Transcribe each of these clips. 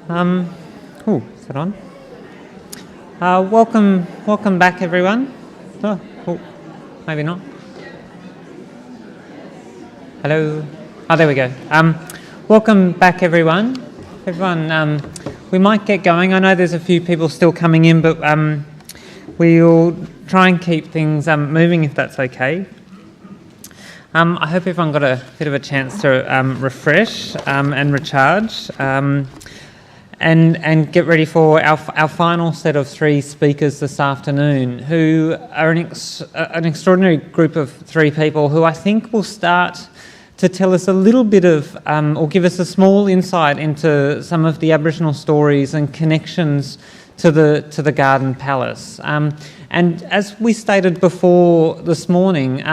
Is that on? Welcome back, everyone. Maybe not. Hello. There we go. Welcome back, everyone. We might get going. I know there's a few people still coming in, but we'll try and keep things moving if that's okay. I hope everyone got a bit of a chance to refresh and recharge and get ready for our final set of three speakers this afternoon, who are an extraordinary group of three people who I think will start to tell us a little bit of, or give us a small insight into some of the Aboriginal stories and connections to the Garden Palace. And as we stated before this morning,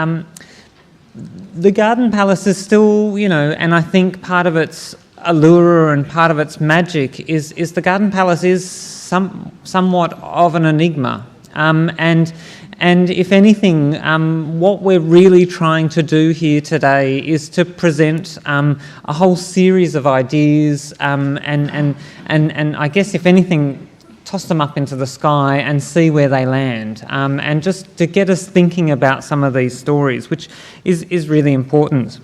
the Garden Palace is still, and I think part of its allure and part of its magic is the Garden Palace is somewhat of an enigma. And if anything, what we're really trying to do here today is to present a whole series of ideas and I guess if anything, toss them up into the sky and see where they land, and just to get us thinking about some of these stories, which is really important.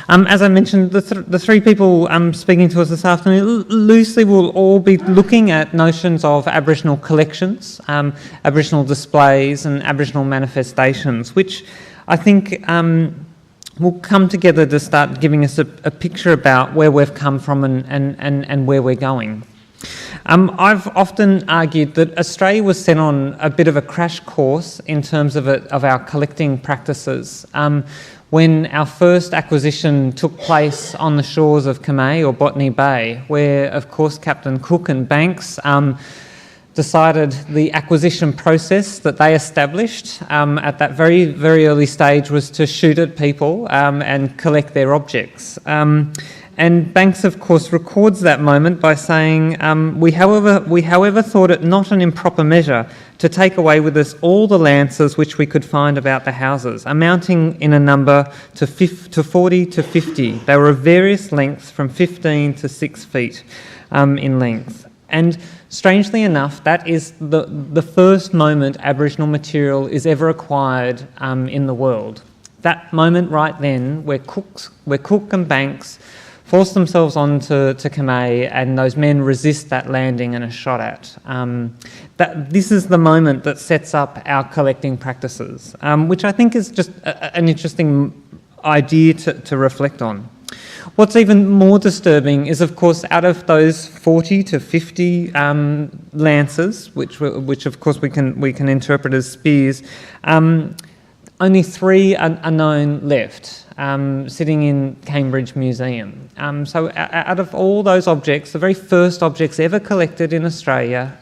As I mentioned, the three people speaking to us this afternoon loosely will all be looking at notions of Aboriginal collections, Aboriginal displays and Aboriginal manifestations, which I think will come together to start giving us a picture about where we've come from and where we're going. I've often argued that Australia was sent on a bit of a crash course in terms of our collecting practices when our first acquisition took place on the shores of Kamay or Botany Bay, where, of course, Captain Cook and Banks decided the acquisition process that they established at that very, very early stage was to shoot at people and collect their objects. And Banks, of course, records that moment by saying, we however thought it not an improper measure to take away with us all the lances which we could find about the houses, amounting in a number to 40 to 50. They were of various lengths, from 15 to 6 feet in length. And strangely enough, that is the first moment Aboriginal material is ever acquired in the world. That moment right then, where Cook and Banks force themselves on to Kamay and those men resist that landing and are shot at. This is the moment that sets up our collecting practices, which I think is just an interesting idea to reflect on. What's even more disturbing is, of course, out of those 40 to 50 lances, which of course we can interpret as spears, only 3 are known left, sitting in Cambridge Museum. So out of all those objects, the very first objects ever collected in Australia,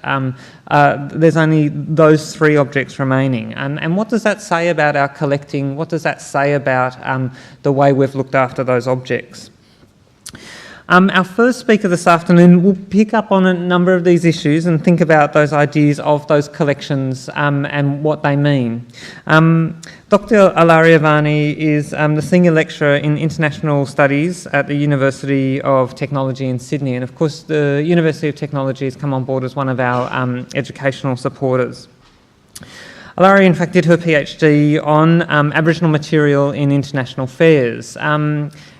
there's only those 3 objects remaining. And what does that say about our collecting? What does that say about the way we've looked after those objects? Our first speaker this afternoon will pick up on a number of these issues and think about those ideas of those collections and what they mean. Dr. Ilaria Vanni is the Senior Lecturer in International Studies at the University of Technology in Sydney, and of course the University of Technology has come on board as one of our educational supporters. Ilaria, in fact, did her PhD on Aboriginal material in international fairs.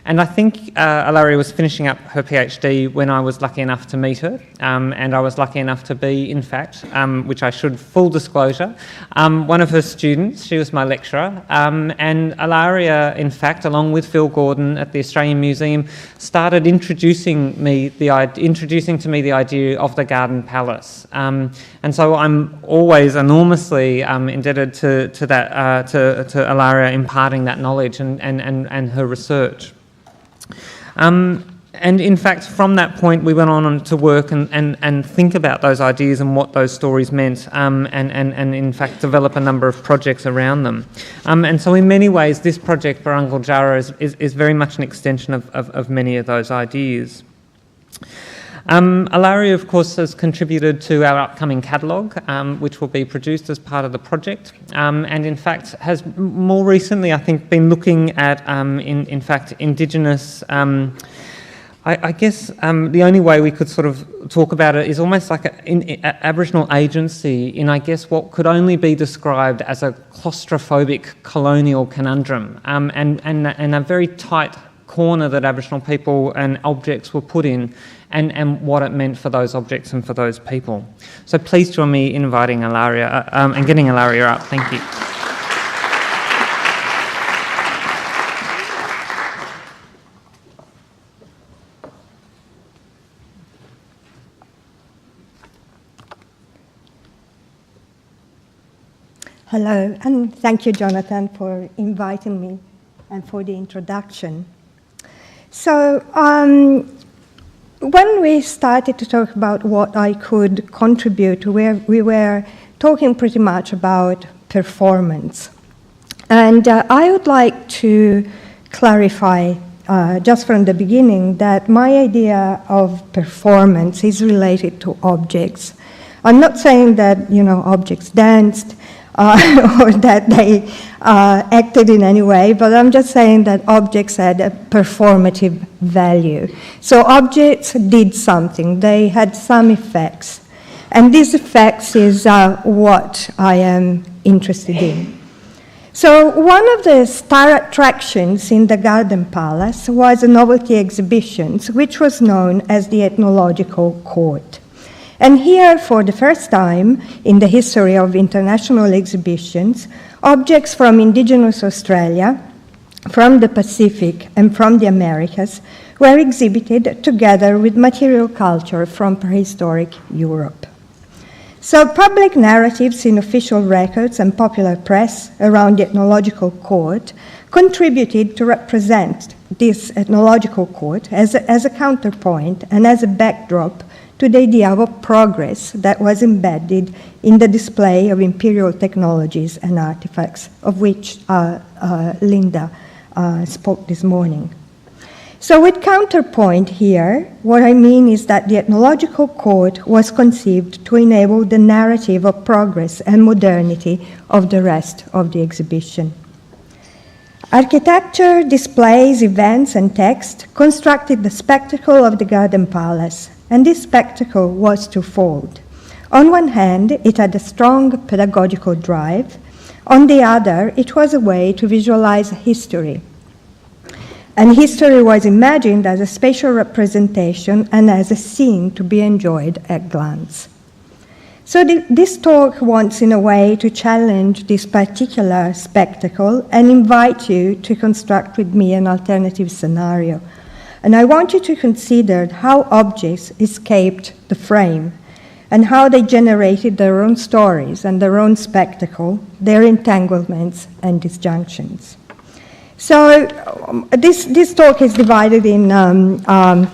And I think Ilaria was finishing up her PhD when I was lucky enough to meet her, and I was lucky enough to be, in fact, which I should, full disclosure, one of her students. She was my lecturer, and Ilaria, in fact, along with Phil Gordon at the Australian Museum, started introducing to me the idea of the Garden Palace. And so I'm always enormously indebted to Ilaria imparting that knowledge and her research. And in fact, from that point, we went on to work and think about those ideas and what those stories meant, and in fact develop a number of projects around them. And so in many ways, this project, Barangal Jara, is very much an extension of many of those ideas. Ilaria, of course, has contributed to our upcoming catalogue, which will be produced as part of the project, and in fact has more recently, I think, been looking at, in fact, Indigenous I guess the only way we could sort of talk about it is almost like an Aboriginal agency in, I guess, what could only be described as a claustrophobic colonial conundrum, and a very tight corner that Aboriginal people and objects were put in, and what it meant for those objects and for those people. So please join me in inviting Ilaria and getting Ilaria up. Thank you. Hello, and thank you, Jonathan, for inviting me and for the introduction. So, when we started to talk about what I could contribute, we were talking pretty much about performance. And I would like to clarify just from the beginning that my idea of performance is related to objects. I'm not saying that, objects danced, or that they acted in any way, but I'm just saying that objects had a performative value. So objects did something, they had some effects. And these effects is what I am interested in. So one of the star attractions in the Garden Palace was a novelty exhibition, which was known as the Ethnological Court. And here, for the first time in the history of international exhibitions, objects from Indigenous Australia, from the Pacific, and from the Americas were exhibited together with material culture from prehistoric Europe. So public narratives in official records and popular press around the Ethnological Court contributed to represent this Ethnological Court as a counterpoint and as a backdrop to the idea of progress that was embedded in the display of imperial technologies and artifacts, of which Linda spoke this morning. So with counterpoint here, what I mean is that the Ethnological Court was conceived to enable the narrative of progress and modernity of the rest of the exhibition. Architecture, displays, events, and text constructed the spectacle of the Garden Palace, and this spectacle was twofold. On one hand, it had a strong pedagogical drive. On the other, it was a way to visualize history. And history was imagined as a spatial representation and as a scene to be enjoyed at glance. So this talk wants, in a way, to challenge this particular spectacle and invite you to construct with me an alternative scenario. And I want you to consider how objects escaped the frame and how they generated their own stories and their own spectacle, their entanglements and disjunctions. So this talk is divided in an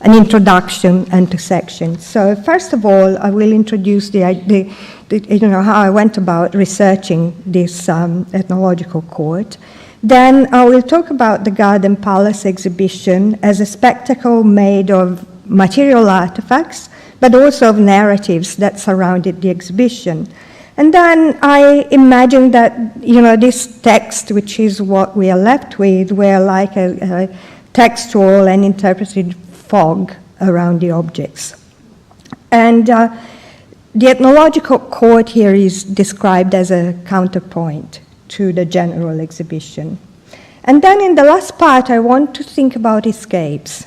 introduction and two sections. So first of all, I will introduce how I went about researching this Ethnological Court. Then I will talk about the Garden Palace exhibition as a spectacle made of material artifacts, but also of narratives that surrounded the exhibition. And then I imagine that, this text, which is what we are left with, were like a textual and interpreted fog around the objects. And the Ethnological Court here is described as a counterpoint to the general exhibition. And then in the last part, I want to think about escapes.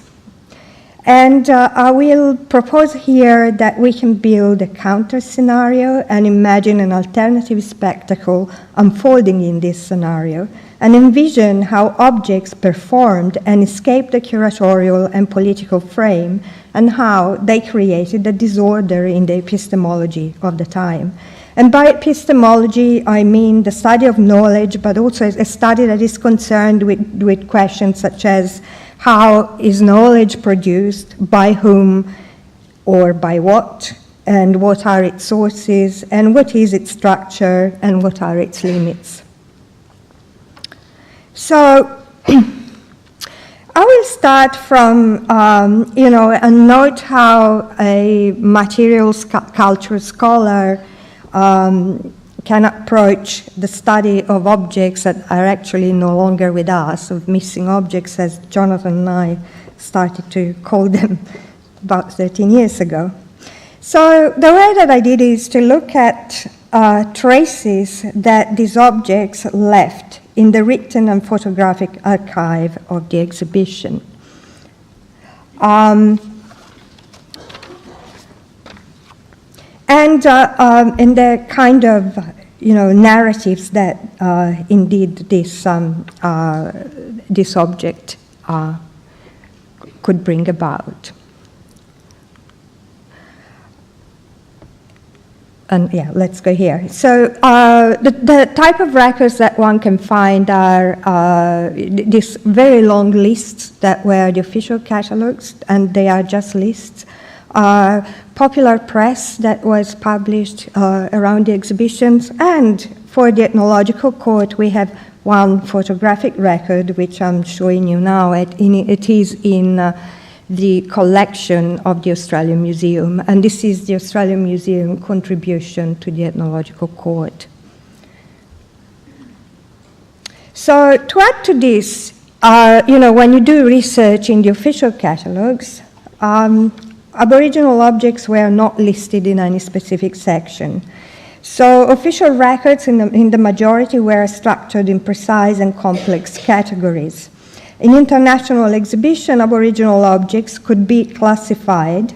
And I will propose here that we can build a counter scenario and imagine an alternative spectacle unfolding in this scenario, and envision how objects performed and escaped the curatorial and political frame, and how they created a disorder in the epistemology of the time. And by epistemology, I mean the study of knowledge, but also a study that is concerned with questions such as how is knowledge produced, by whom, or by what, and what are its sources, and what is its structure, and what are its limits. So I will start from, and note how a materials culture scholar can approach the study of objects that are actually no longer with us, of missing objects, as Jonathan and I started to call them about 13 years ago. So the way that I did is to look at traces that these objects left in the written and photographic archive of the exhibition. And the kind of narratives that indeed this object could bring about. And yeah, let's go here. So the type of records that one can find are these very long lists that were the official catalogs, and they are just lists. Popular press that was published around the exhibitions, and for the Ethnological Court we have one photographic record which I'm showing you now. It is in the collection of the Australian Museum, and this is the Australian Museum contribution to the Ethnological Court. So to add to this, when you do research in the official catalogues, Aboriginal objects were not listed in any specific section. So official records in the majority were structured in precise and complex categories. In international exhibition, Aboriginal objects could be classified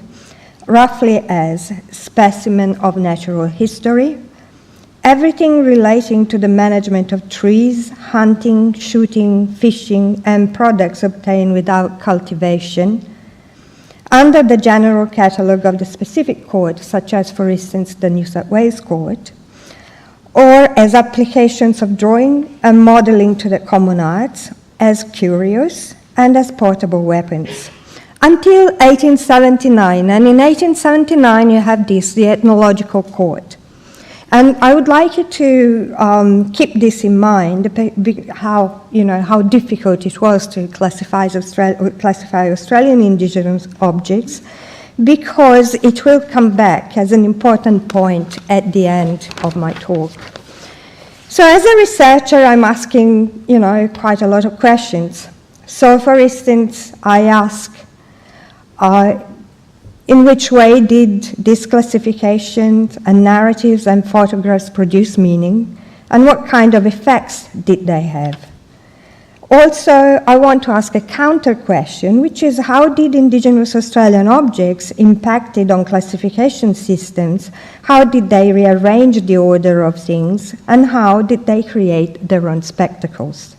roughly as specimen of natural history, everything relating to the management of trees, hunting, shooting, fishing, and products obtained without cultivation, under the general catalogue of the specific court, such as, for instance, the New South Wales Court, or as applications of drawing and modelling to the common arts, as curios and as portable weapons. Until 1879, and in 1879 you have this, the Ethnological Court. And I would like you to keep this in mind, how difficult it was to classify Australian Indigenous objects, because it will come back as an important point at the end of my talk. So as a researcher, I'm asking, quite a lot of questions. So for instance, I ask, in which way did these classifications and narratives and photographs produce meaning, and what kind of effects did they have? Also, I want to ask a counter question, which is how did Indigenous Australian objects impacted on classification systems? How did they rearrange the order of things? And how did they create their own spectacles?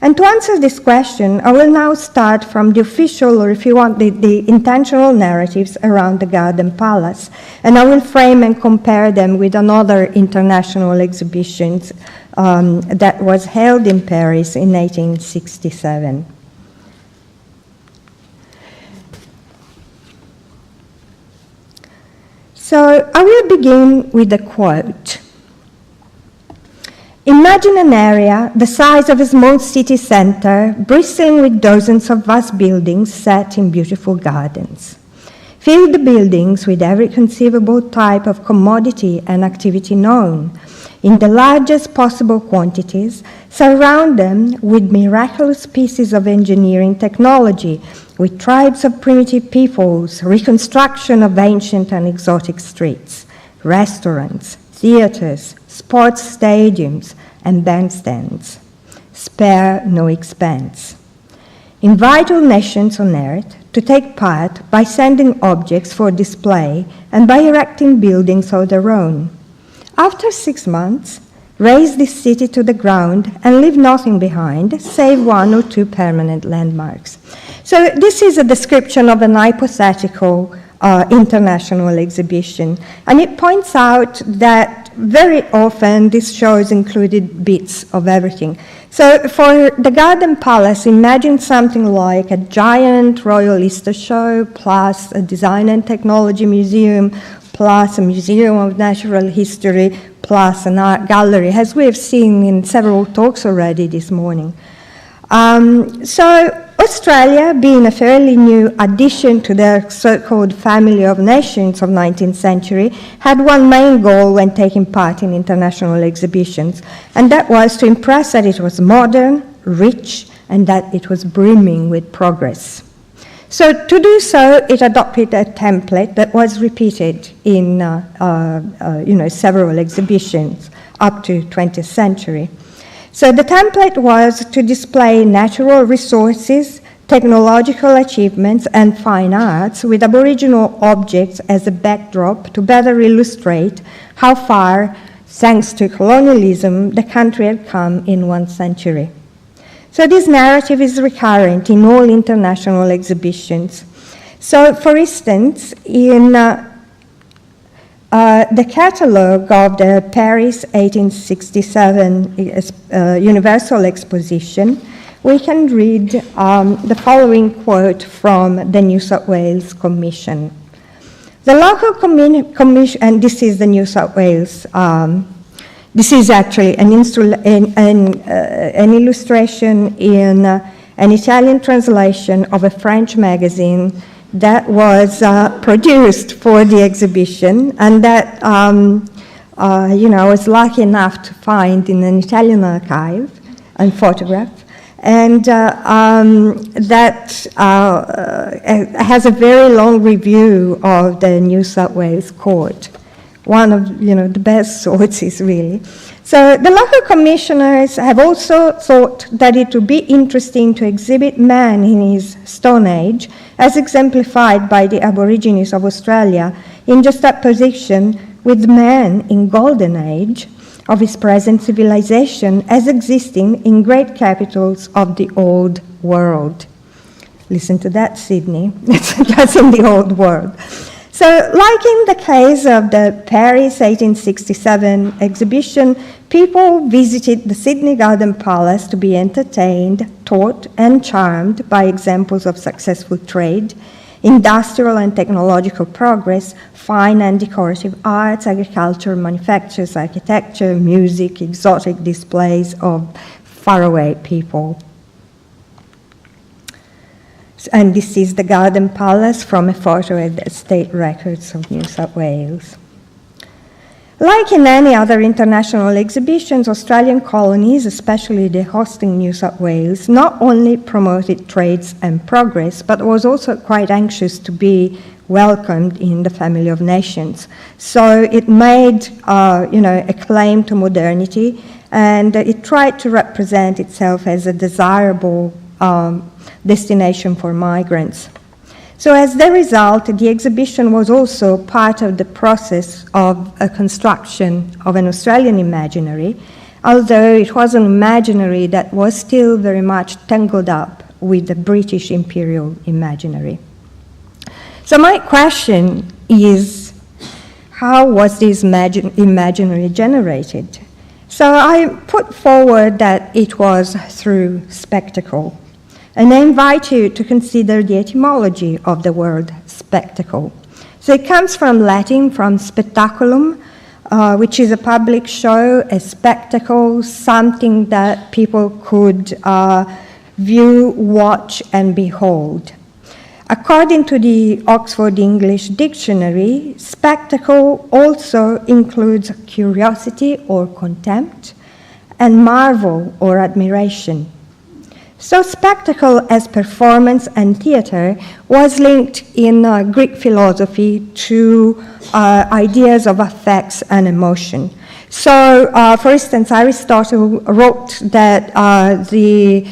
And to answer this question, I will now start from the official, or if you want, the intentional narratives around the Garden Palace. And I will frame and compare them with another international exhibition that was held in Paris in 1867. So I will begin with a quote. Imagine an area the size of a small city centre, bristling with dozens of vast buildings set in beautiful gardens. Fill the buildings with every conceivable type of commodity and activity known, in the largest possible quantities, surround them with miraculous pieces of engineering technology, with tribes of primitive peoples, reconstruction of ancient and exotic streets, restaurants, theatres, sports stadiums, and bandstands. Spare no expense. Invite all nations on earth to take part by sending objects for display and by erecting buildings of their own. After 6 months, raise this city to the ground and leave nothing behind, save 1 or 2 permanent landmarks. So this is a description of an hypothetical international exhibition, and it points out that very often these shows included bits of everything. So for the Garden Palace, imagine something like a giant Royal Easter show, plus a design and technology museum, plus a museum of natural history, plus an art gallery, as we have seen in several talks already this morning. So Australia, being a fairly new addition to the so-called family of nations of 19th century, had one main goal when taking part in international exhibitions, and that was to impress that it was modern, rich, and that it was brimming with progress. So to do so, it adopted a template that was repeated in several exhibitions up to 20th century. So the template was to display natural resources, technological achievements, and fine arts with Aboriginal objects as a backdrop to better illustrate how far, thanks to colonialism, the country had come in 1 century. So this narrative is recurrent in all international exhibitions. So, for instance, in the catalogue of the Paris 1867 Universal Exposition, we can read the following quote from the New South Wales Commission. The local commission, and this is the New South Wales, this is actually an illustration in an Italian translation of a French magazine that was produced for the exhibition, and that I was lucky enough to find in an Italian archive and photograph, and that has a very long review of the New South Wales Court. One of the best sources, really. So the local commissioners have also thought that it would be interesting to exhibit man in his Stone Age, as exemplified by the Aborigines of Australia, in juxtaposition with man in Golden Age of his present civilization as existing in great capitals of the old world. Listen to that, Sydney. It's just in the old world. So, like in the case of the Paris 1867 exhibition, people visited the Sydney Garden Palace to be entertained, taught, and charmed by examples of successful trade, industrial and technological progress, fine and decorative arts, agriculture, manufactures, architecture, music, exotic displays of faraway people. And this is the Garden Palace from a photo at the State Records of New South Wales. Like in any other international exhibitions, Australian colonies, especially the hosting New South Wales, not only promoted trades and progress, but was also quite anxious to be welcomed in the family of nations. So it made, a claim to modernity, and it tried to represent itself as a desirable destination for migrants. So as the result, the exhibition was also part of the process of a construction of an Australian imaginary, although it was an imaginary that was still very much tangled up with the British imperial imaginary. So my question is, how was this imaginary generated? So I put forward that it was through spectacle. And I invite you to consider the etymology of the word spectacle. So it comes from Latin, from spectaculum, which is a public show, a spectacle, something that people could view, watch, and behold. According to the Oxford English Dictionary, spectacle also includes curiosity or contempt, and marvel or admiration. So spectacle as performance and theater was linked in Greek philosophy to ideas of affects and emotion. So, for instance, Aristotle wrote that the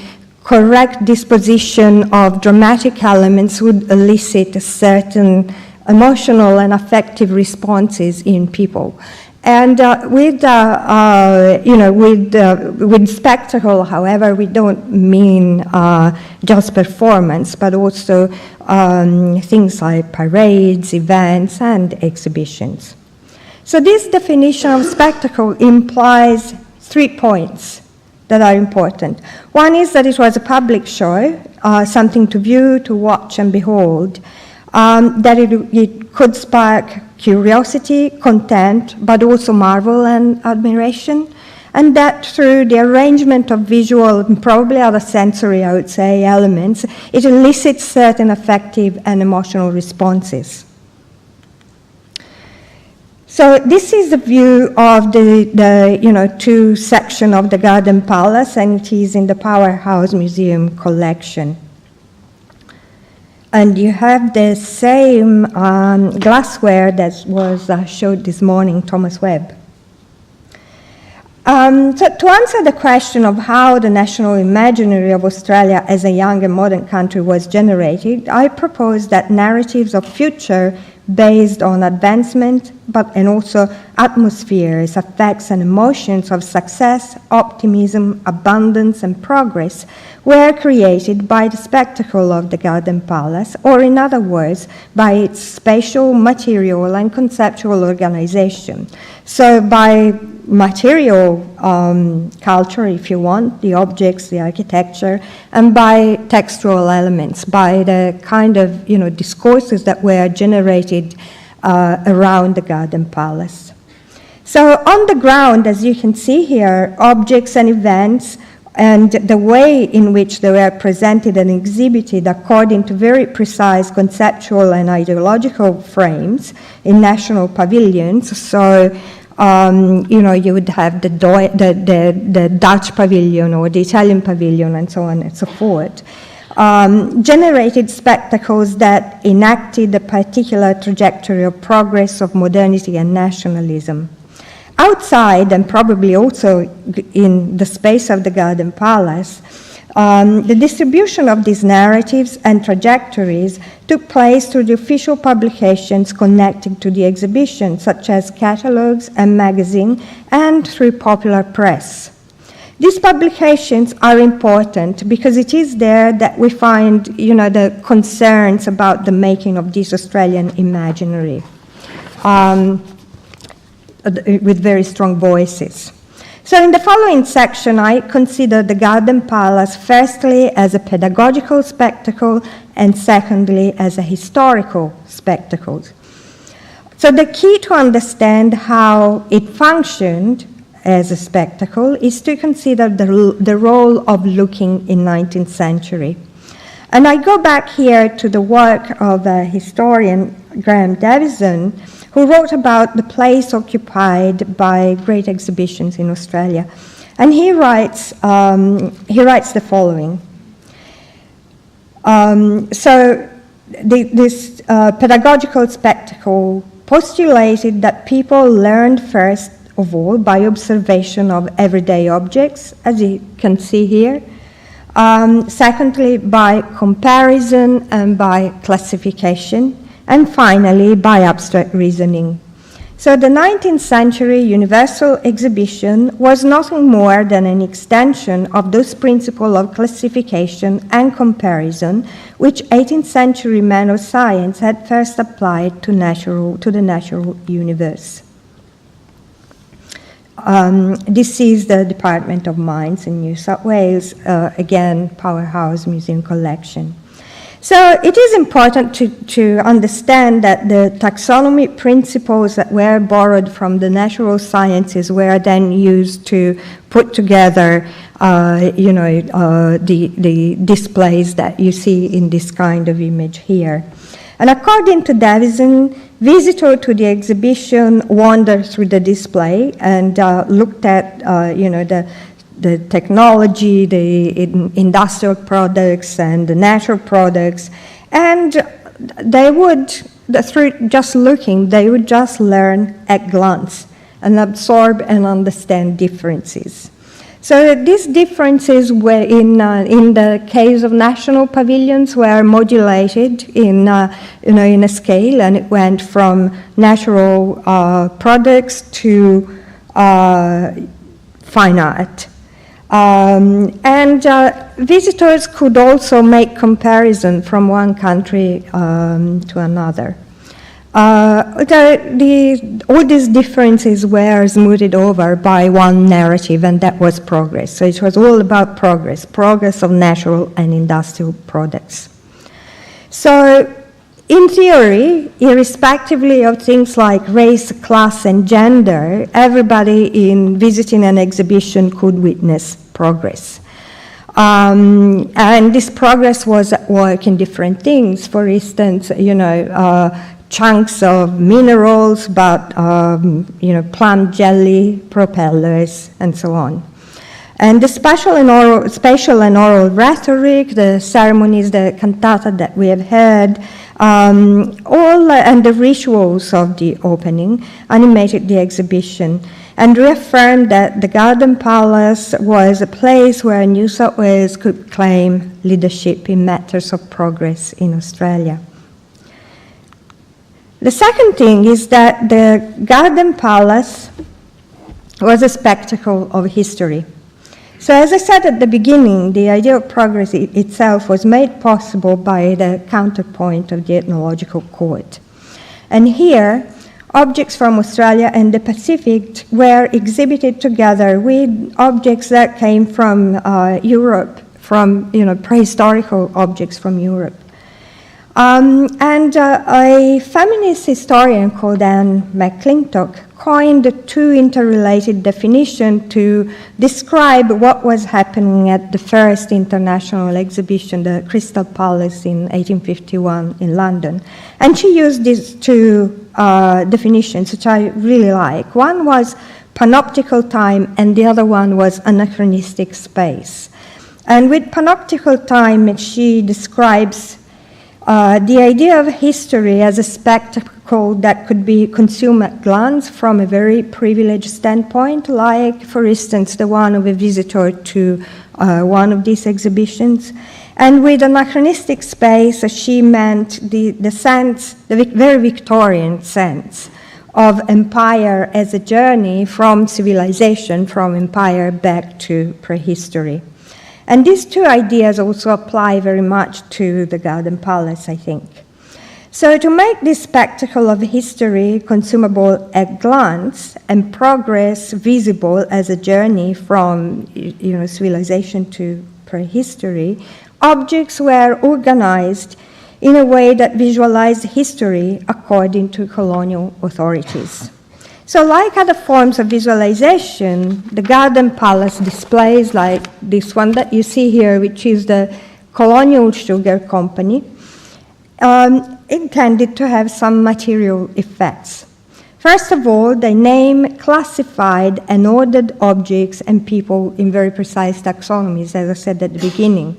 correct disposition of dramatic elements would elicit certain emotional and affective responses in people. And with spectacle, however, we don't mean just performance, but also things like parades, events, and exhibitions. So this definition of spectacle implies 3 points that are important. One is that it was a public show, something to view, to watch, and behold, that it could spark curiosity, content, but also marvel and admiration, and that through the arrangement of visual and probably other sensory, I would say, elements, it elicits certain affective and emotional responses. So this is the view of the two section of the Garden Palace, and it is in the Powerhouse Museum collection. And you have the same glassware that was showed this morning, Thomas Webb. So to answer the question of how the national imaginary of Australia as a young and modern country was generated, I propose that narratives of future based on advancement, and also atmospheres, effects and emotions of success, optimism, abundance and progress were created by the spectacle of the Garden Palace, or in other words, by its spatial, material and conceptual organization. So by material culture, if you want, the objects, the architecture, and by textual elements, by the kind of discourses that were generated around the Garden Palace. So on the ground, as you can see here, objects and events and the way in which they were presented and exhibited according to very precise conceptual and ideological frames in national pavilions. So you would have the Dutch pavilion or the Italian pavilion and so on and so forth, generated spectacles that enacted a particular trajectory of progress, of modernity and nationalism. Outside, and probably also in the space of the Garden Palace, the distribution of these narratives and trajectories took place through the official publications connected to the exhibition, such as catalogues and magazines, and through popular press. These publications are important because it is there that we find, the concerns about the making of this Australian imaginary, with very strong voices. So in the following section, I consider the Garden Palace firstly as a pedagogical spectacle and secondly as a historical spectacle. So the key to understand how it functioned as a spectacle is to consider the role of looking in 19th century. And I go back here to the work of a historian, Graham Davison, who wrote about the place occupied by great exhibitions in Australia. And he writes the following. This pedagogical spectacle postulated that people learned first of all by observation of everyday objects, as you can see here. Secondly, by comparison and by classification. And finally, by abstract reasoning. So the 19th century Universal Exhibition was nothing more than an extension of those principles of classification and comparison which 18th century men of science had first applied to the natural universe. This is the Department of Mines in New South Wales, again, powerhouse museum collection. So it is important to understand that the taxonomy principles that were borrowed from the natural sciences were then used to put together, the displays that you see in this kind of image here. And according to Davison, visitors to the exhibition wandered through the display and looked at, the technology, the industrial products and the natural products, and they would, through just looking, they would just learn at glance and absorb and understand differences. So these differences were in the case of national pavilions were modulated in a scale, and it went from natural products to fine art. Visitors could also make comparison from one country to another. All these differences were smoothed over by one narrative, and that was progress. So it was all about progress of natural and industrial products. So in theory, irrespectively of things like race, class, and gender, everybody in visiting an exhibition could witness progress. And this progress was at work in different things. For instance, chunks of minerals, but plant jelly, propellers, and so on. And the spatial and oral rhetoric, the ceremonies, the cantata that we have heard, and the rituals of the opening animated the exhibition and reaffirmed that the Garden Palace was a place where New South Wales could claim leadership in matters of progress in Australia. The second thing is that the Garden Palace was a spectacle of history. So as I said at the beginning, the idea of progress itself was made possible by the counterpoint of the Ethnological Court. And here, objects from Australia and the Pacific were exhibited together with objects that came from Europe, from prehistorical objects from Europe. A feminist historian called Anne McClintock coined two interrelated definitions to describe what was happening at the first international exhibition, the Crystal Palace in 1851 in London. And she used these two definitions, which I really like. One was panoptical time, and the other one was anachronistic space. And with panoptical time, she describes the idea of history as a spectacle that could be consumed at glance from a very privileged standpoint, like, for instance, the one of a visitor to one of these exhibitions. And with anachronistic space, she meant the sense, the very Victorian sense of empire as a journey from civilization, from empire back to prehistory. And these two ideas also apply very much to the Garden Palace, I think. So to make this spectacle of history consumable at glance and progress visible as a journey from civilization to prehistory, objects were organized in a way that visualized history according to colonial authorities. So like other forms of visualization, the Garden Palace displays like this one that you see here, which is the Colonial Sugar Company, intended to have some material effects. First of all, they name, classified, and ordered objects and people in very precise taxonomies, as I said at the beginning.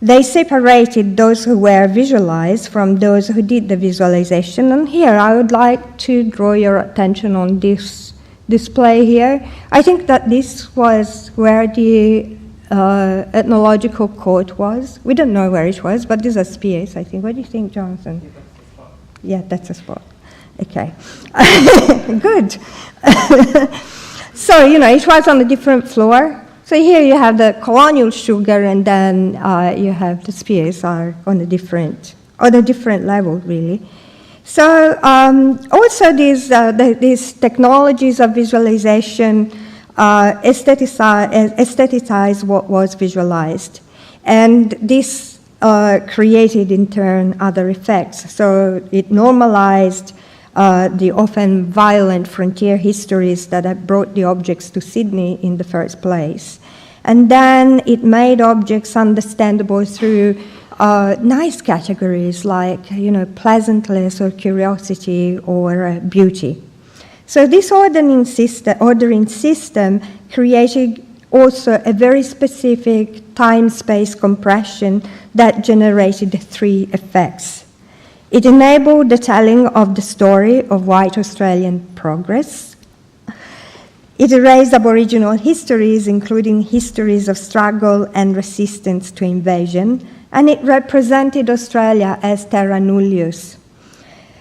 They separated those who were visualized from those who did the visualization. And here I would like to draw your attention on this display here. I think that this was where the Ethnological Court was. We don't know where it was, but these are spears, I think. What do you think, Jonathan? Yeah, that's a spot. Okay. Good. So, it was on a different floor. So here you have the colonial sugar, and then you have the spears are on a different level, really. So also these technologies of visualization aestheticize what was visualized, and this created in turn other effects. So it normalized the often violent frontier histories that had brought the objects to Sydney in the first place. And then it made objects understandable through nice categories like, pleasantness or curiosity or beauty. So this ordering system created also a very specific time-space compression that generated three effects. It enabled the telling of the story of white Australian progress. It erased Aboriginal histories, including histories of struggle and resistance to invasion, and it represented Australia as terra nullius.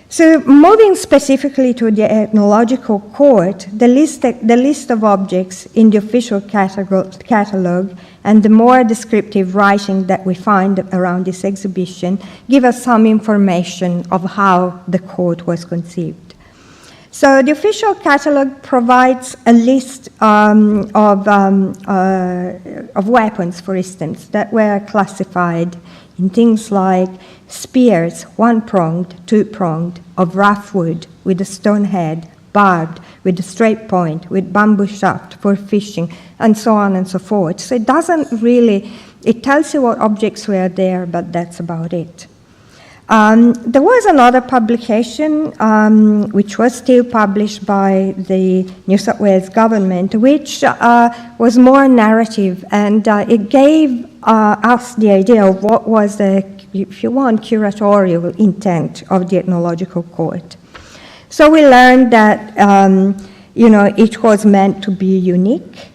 So moving specifically to the Ethnological Court, the list of objects in the official catalogue and the more descriptive writing that we find around this exhibition give us some information of how the court was conceived. So the official catalogue provides a list of weapons, for instance, that were classified in things like spears, one-pronged, two-pronged, of rough wood, with a stone head, barbed, with a straight point, with bamboo shaft for fishing, and so on and so forth. So it doesn't really, it tells you what objects were there, but that's about it. There was another publication which was still published by the New South Wales government, which was more narrative, and it gave us the idea of what was the, if you want, curatorial intent of the Ethnological Court. So we learned that it was meant to be unique,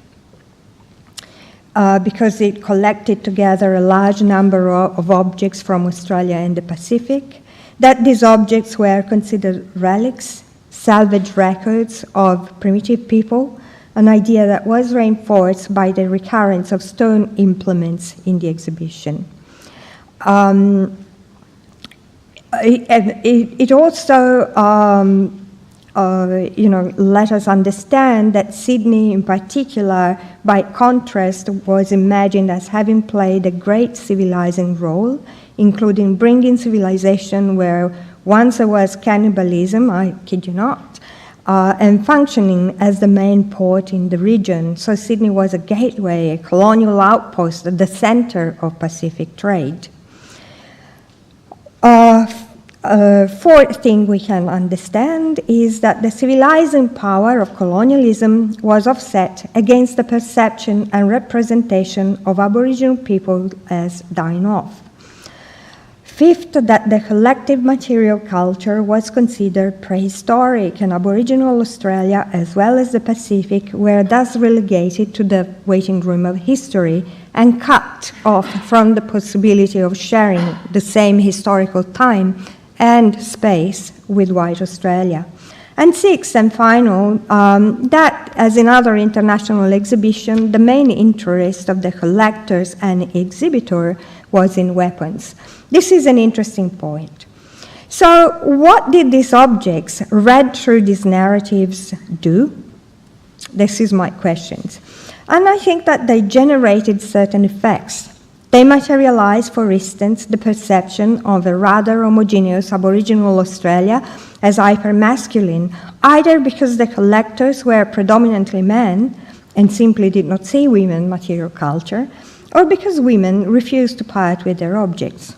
because it collected together a large number of objects from Australia and the Pacific, that these objects were considered relics, salvage records of primitive people, an idea that was reinforced by the recurrence of stone implements in the exhibition. It also let us understand that Sydney in particular, by contrast, was imagined as having played a great civilizing role, including bringing civilization where once there was cannibalism, I kid you not, and functioning as the main port in the region. So Sydney was a gateway, a colonial outpost at the center of Pacific trade. Fourth thing we can understand is that the civilizing power of colonialism was offset against the perception and representation of Aboriginal people as dying off. Fifth, that the collective material culture was considered prehistoric, and Aboriginal Australia, as well as the Pacific, were thus relegated to the waiting room of history and cut off from the possibility of sharing the same historical time and space with white Australia. And sixth and final, that as in other international exhibitions, the main interest of the collectors and exhibitor was in weapons. This is an interesting point. So what did these objects read through these narratives do? This is my questions. And I think that they generated certain effects. They materialized, for instance, the perception of a rather homogeneous Aboriginal Australia as hypermasculine, either because the collectors were predominantly men and simply did not see women material culture, or because women refused to part with their objects.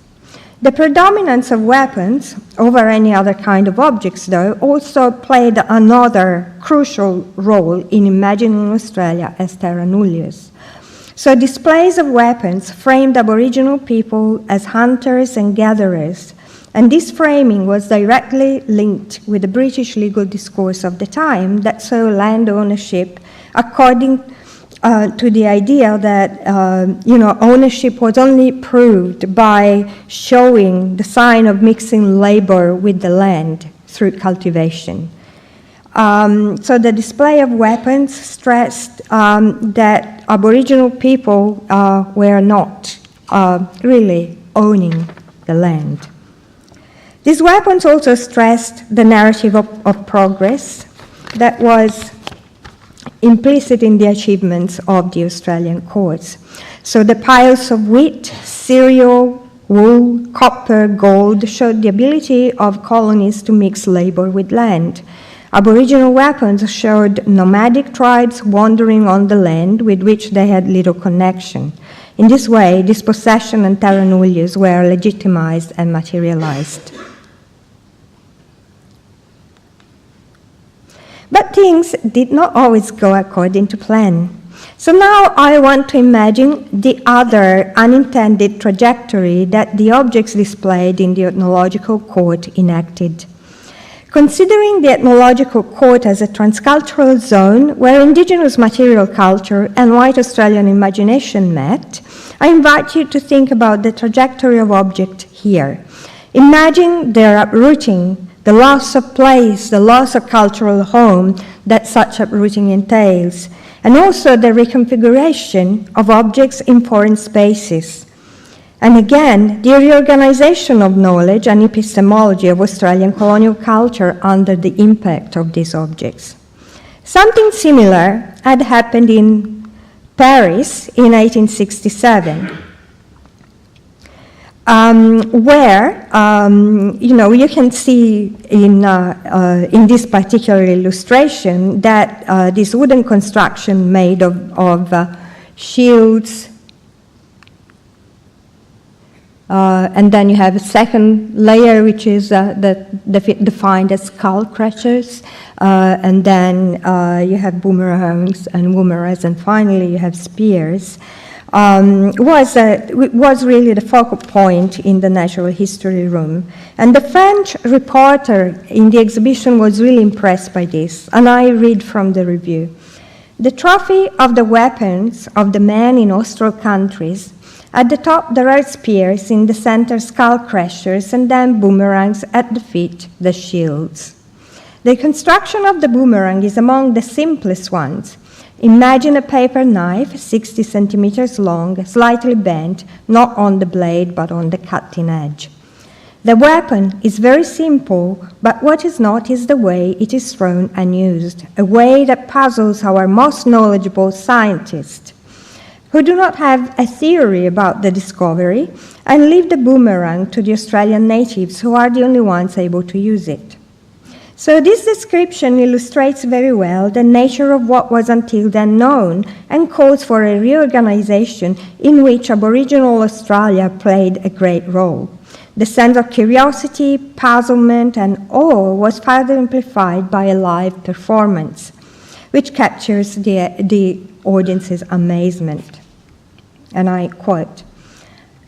The predominance of weapons over any other kind of objects, though, also played another crucial role in imagining Australia as terra nullius. So displays of weapons framed Aboriginal people as hunters and gatherers, and this framing was directly linked with the British legal discourse of the time that saw land ownership according to the idea that ownership was only proved by showing the sign of mixing labor with the land through cultivation. So the display of weapons stressed that Aboriginal people were not really owning the land. These weapons also stressed the narrative of progress that was implicit in the achievements of the Australian courts. So the piles of wheat, cereal, wool, copper, gold showed the ability of colonies to mix labor with land. Aboriginal weapons showed nomadic tribes wandering on the land with which they had little connection. In this way, dispossession and terra nullius were legitimized and materialized. But things did not always go according to plan. So now I want to imagine the other unintended trajectory that the objects displayed in the Ethnological Court enacted. Considering the Ethnological Court as a transcultural zone where Indigenous material culture and white Australian imagination met, I invite you to think about the trajectory of objects here. Imagine their uprooting, the loss of place, the loss of cultural home that such uprooting entails, and also the reconfiguration of objects in foreign spaces. And again, the reorganization of knowledge and epistemology of Australian colonial culture under the impact of these objects. Something similar had happened in Paris in 1867. Where you can see in this particular illustration that this wooden construction made of shields, And then you have a second layer, which is defined as skull crushers. And then you have boomerangs and boomerangs, and finally you have spears. Was really the focal point in the natural history room. And the French reporter in the exhibition was really impressed by this, and I read from the review. The trophy of the weapons of the men in Austral countries. At the top there are spears, in the center skull crushers, and then boomerangs, at the feet the shields. The construction of the boomerang is among the simplest ones. Imagine a paper knife, 60 centimeters long, slightly bent, not on the blade but on the cutting edge. The weapon is very simple, but what is not is the way it is thrown and used, a way that puzzles our most knowledgeable scientists, who do not have a theory about the discovery and leave the boomerang to the Australian natives, who are the only ones able to use it. So this description illustrates very well the nature of what was until then known and calls for a reorganization in which Aboriginal Australia played a great role. The sense of curiosity, puzzlement, and awe was further amplified by a live performance, which captures the audience's amazement. And I quote,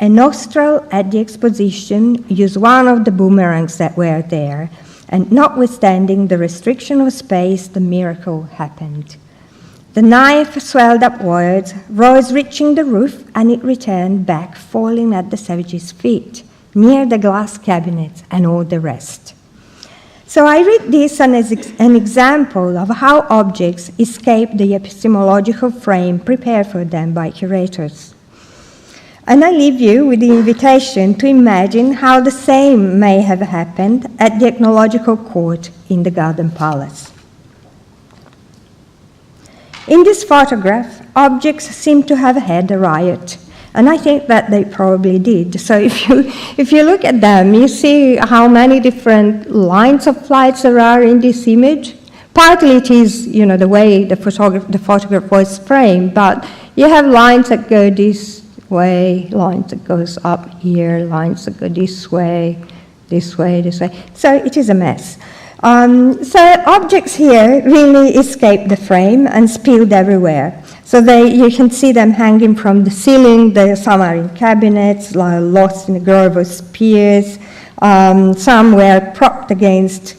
"A nostril at the exposition used one of the boomerangs that were there, and notwithstanding the restriction of space, the miracle happened. The knife swelled upwards, rose reaching the roof, and it returned back, falling at the savage's feet, near the glass cabinets and all the rest." So I read this as an example of how objects escape the epistemological frame prepared for them by curators. And I leave you with the invitation to imagine how the same may have happened at the Ethnological Court in the Garden Palace. In this photograph, objects seem to have had a riot, and I think that they probably did. So if you look at them, you see how many different lines of flights there are in this image. Partly it is, the way the photograph was framed, but you have lines that go this way, lines that goes up here, lines that go this way, this way, this way. So it is a mess. So objects here really escaped the frame and spilled everywhere. So you can see them hanging from the ceiling. Some are in cabinets, lost in a grove of spears. Some were propped against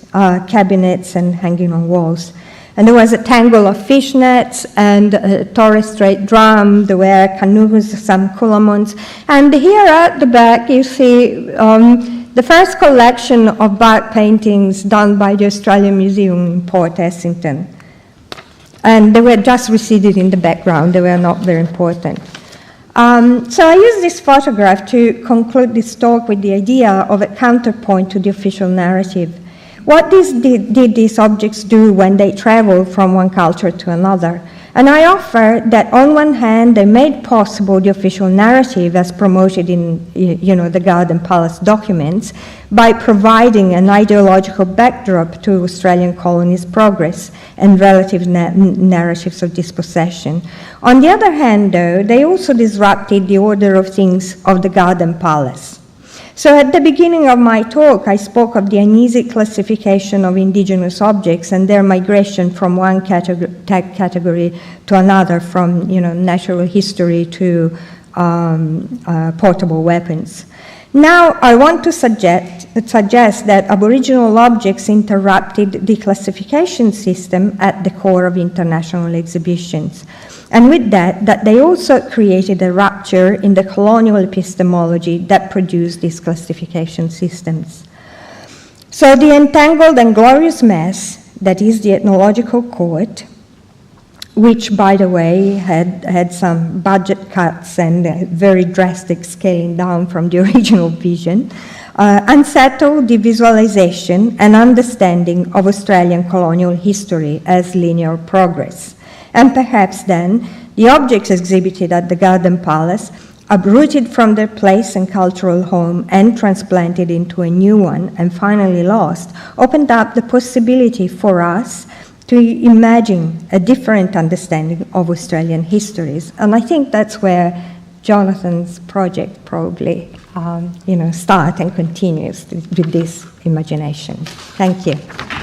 cabinets and hanging on walls. And there was a tangle of fishnets and a Torres Strait drum. There were canoes, some coulamons. And here at the back, you see the first collection of bark paintings done by the Australian Museum in Port Essington. And they were just receded in the background. They were not very important. So I use this photograph to conclude this talk with the idea of a counterpoint to the official narrative. What did these objects do when they traveled from one culture to another? And I offer that on one hand, they made possible the official narrative as promoted in the Garden Palace documents by providing an ideological backdrop to Australian colonies' progress and relative narratives of dispossession. On the other hand, though, they also disrupted the order of things of the Garden Palace. So at the beginning of my talk, I spoke of the uneasy classification of indigenous objects and their migration from one category to another, from natural history to portable weapons. Now I want to suggest that Aboriginal objects interrupted the classification system at the core of international exhibitions. And with that they also created a rupture in the colonial epistemology that produced these classification systems. So the entangled and glorious mess that is the Ethnological Court, which, by the way, had some budget cuts and very drastic scaling down from the original vision, unsettled the visualization and understanding of Australian colonial history as linear progress. And perhaps then, the objects exhibited at the Garden Palace, uprooted from their place and cultural home and transplanted into a new one and finally lost, opened up the possibility for us to imagine a different understanding of Australian histories. And I think that's where Jonathan's project probably start and continue with this imagination. Thank you.